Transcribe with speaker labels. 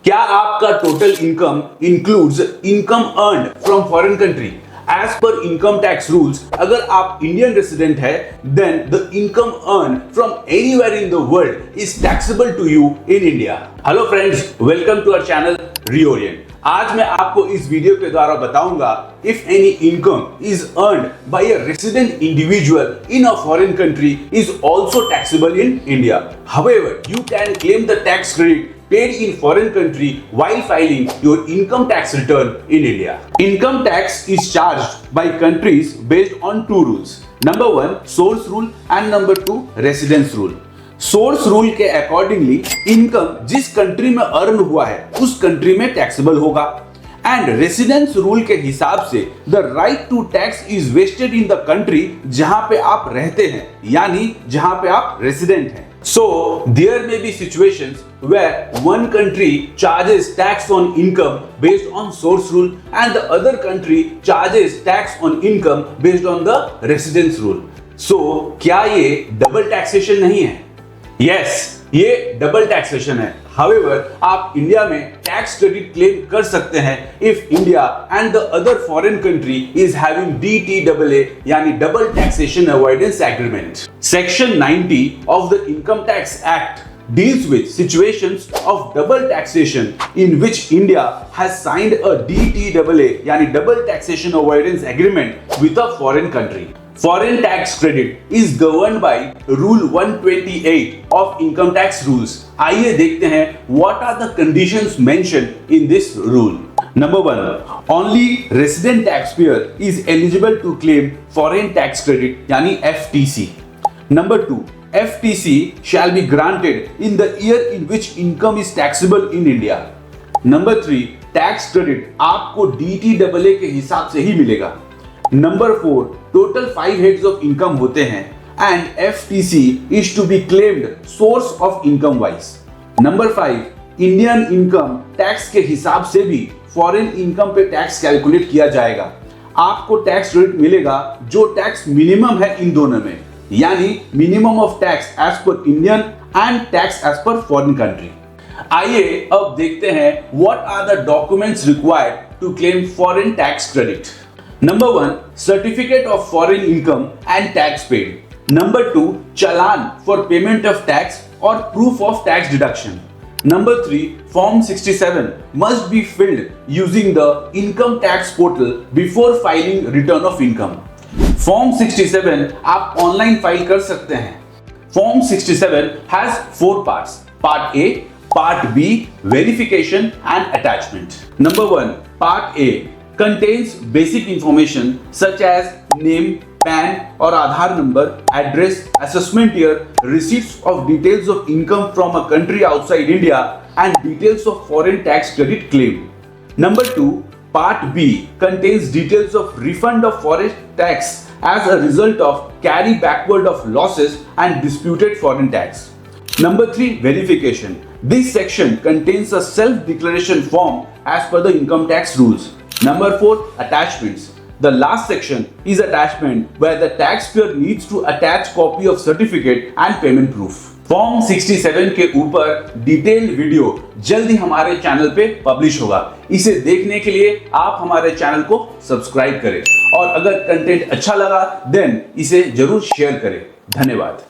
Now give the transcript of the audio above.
Speaker 1: क्या आपका total income includes income earned from foreign country? As per income tax rules, अगर आप Indian resident है, then the income earn from anywhere in the world is taxable to you in India. Hello friends, welcome to our channel Reorient. आज मैं आपको इस वीडियो के द्वारा बताऊंगा if any income is earned by a resident individual in a foreign country is also taxable in India. However, you can claim the tax credit paid in foreign country while filing your income tax return in India. Income tax is charged by countries based on two rules. Number one, source rule, and number two, residence rule. Source rule के accordingly income जिस country में earn हुआ है उस country में taxable होगा, and residence rule के हिसाब से the right to tax is vested in the country जहां पे आप रहते हैं, यानी जहां पे आप रेसिडेंट हैं। So there may be situations where one country charges tax on income based on source rule and the other country charges tax on income based on the residence rule. So क्या ये double taxation नहीं है? Yes, ये double taxation है। However, आप India में tax credit claim कर सकते हैं if India and the other foreign country is having DTAA यानी double taxation avoidance agreement. Section 90 of the Income Tax Act deals with situations of double taxation in which India has signed a DTAA यानी double taxation avoidance agreement with a foreign country. Foreign tax credit is governed by Rule 128 of Income Tax Rules. आइए देखते हैं what are the conditions mentioned in this rule. Number one, only resident taxpayer is eligible to claim foreign tax credit यानी FTC. Number two, FTC shall be granted in the year in which income is taxable in India. Number three, tax credit आपको DTAA के हिसाब से ही मिलेगा. Number four, total 5 heads of income होते हैं and FTC is to be claimed source of income wise. Number 5, Indian income tax के हिसाब से भी foreign income पे टैक्स कैलकुलेट किया जाएगा। आपको टैक्स क्रेडिट मिलेगा जो टैक्स मिनिमम है इन दोनों में, यानी minimum of tax as per Indian and tax as per foreign country. आइए अब देखते हैं what are the documents required to claim foreign tax credit. Number one, certificate of foreign income and tax paid. Number two, challan for payment of tax or proof of tax deduction. Number three, Form 67 must be filled using the income tax portal before filing return of income. Form 67 आप online file कर सकते हैं। Form 67 has 4 parts. Part A, Part B, verification and attachment. Number one, Part A contains basic information such as name, PAN or Aadhaar number, address, assessment year, receipts of details of income from a country outside India, and details of foreign tax credit claim. Number two, Part B contains details of refund of foreign tax as a result of carry backward of losses and disputed foreign tax. Number three, verification. This section contains a self-declaration form as per the income tax rules. Number four, attachments. The last section is attachment where the taxpayer needs to attach copy of certificate and payment proof. Form 67 के ऊपर detailed video जल्द ही हमारे channel पे publish होगा। इसे देखने के लिए आप हमारे चैनल को सब्सक्राइब करें और अगर कंटेंट अच्छा लगा देन इसे जरूर शेयर करें। धन्यवाद।